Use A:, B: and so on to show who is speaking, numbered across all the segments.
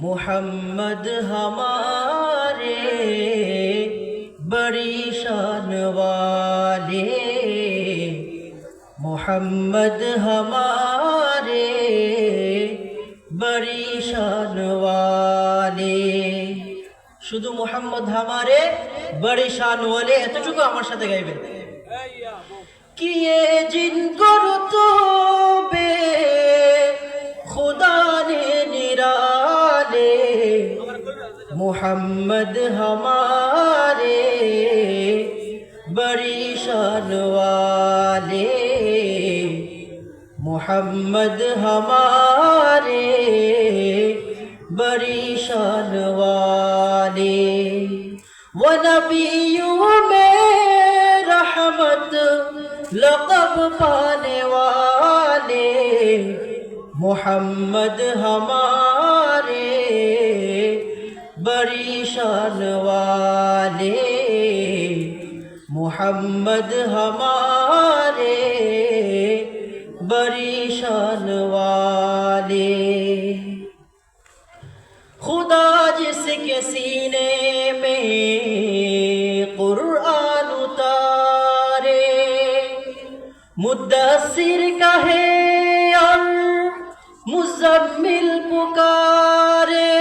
A: मुहम्मद हमारे बड़ी शान वाले, मुहम्मद हमारे बड़ी शान वाले। শুধু মুহাম্মদ হামারে বড়ি শান ওয়ালে এতটুকু আমার সাথে গাইবেন। কিয়ে জিनको रुतबे खुदा ने निराले, मुहम्मद हमारे बड़ी शान वाले, मुहम्मद हमारे बड़ी शान वाले। वो नबियों में रहमत लक़ब पाने वाले, मुहम्मद हमारे बड़ी शान वाले, मुहम्मद हमारे बड़ी शान वाले। खुदा जिसके सीने में कुरान उतारे, मुद्दस्सिर कहे और मुज़म्मिल पुकारे,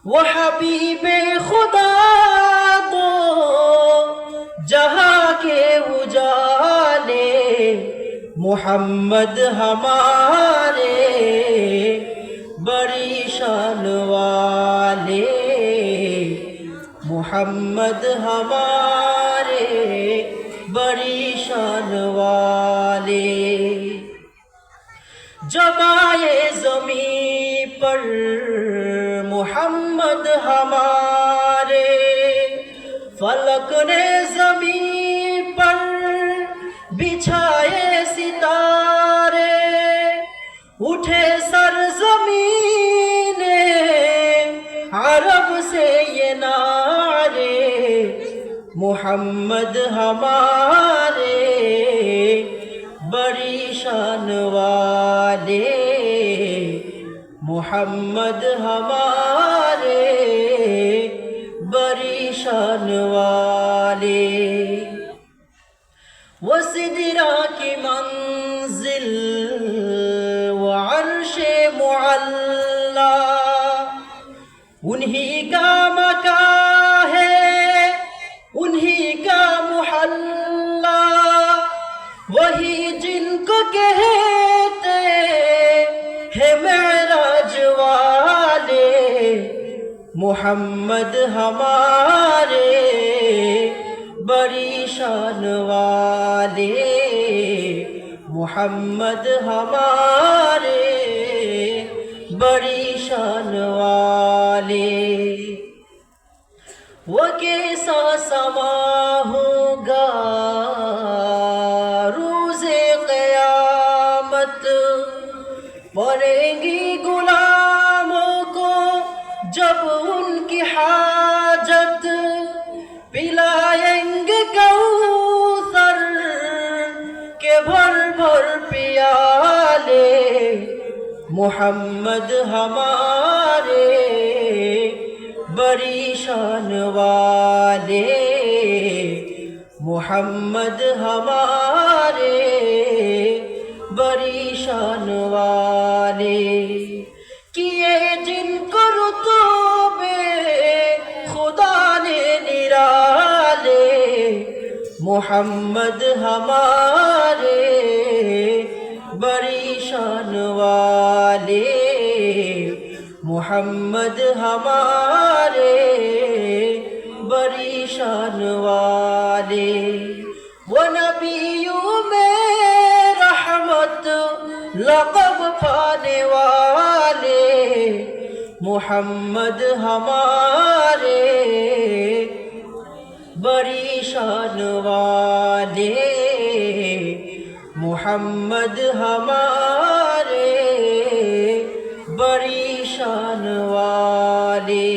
A: वो हबीबे खुदा दो जहां के उजाले, मुहम्मद हमारे बड़ी शान वाले, मुहम्मद हमारे बड़ी शान वाले। जमाए ज़मीं पर मुहम्मद हमारे, फलक ने ज़मीं पर बिछाए सितारे, उठे सरज़मीने अरब से ये नारे, मुहम्मद हमारे बड़ी शान वाले, मुहम्मद हमारे बड़ी शान वाले। वो सिदरा की मंजिल वो अर्शे मुअल्ला, उन्हीं का मकान है उन्हीं का मुहल्ला, वही जिनको कहते हैं मेराज वाले, मुहम्मद हमारे बड़ी शान वाले, मुहम्मद हमारे बड़ी शान वाले। वो कैसा समा होगा रोज़े क़यामत, पड़ेंगी गुलामों को जब उनकी हाजत, पिलाएंगे कौसर के भर भर पियाले, मुहम्मद हमारे बड़ी शान वाले, मुहम्मद हमारे बड़ी शान वाले। किए जिनको रुतबे खुदा ने निराले, मुहम्मद हमारे बड़ी शान वाले, मुहम्मद हमारे बड़ी शान वाले। वो नबियों में रहमत लक़ब पाने वाले, मुहम्मद हमारे बड़ी शान वाले, मुहम्मद हमारे बड़ी शान वाले।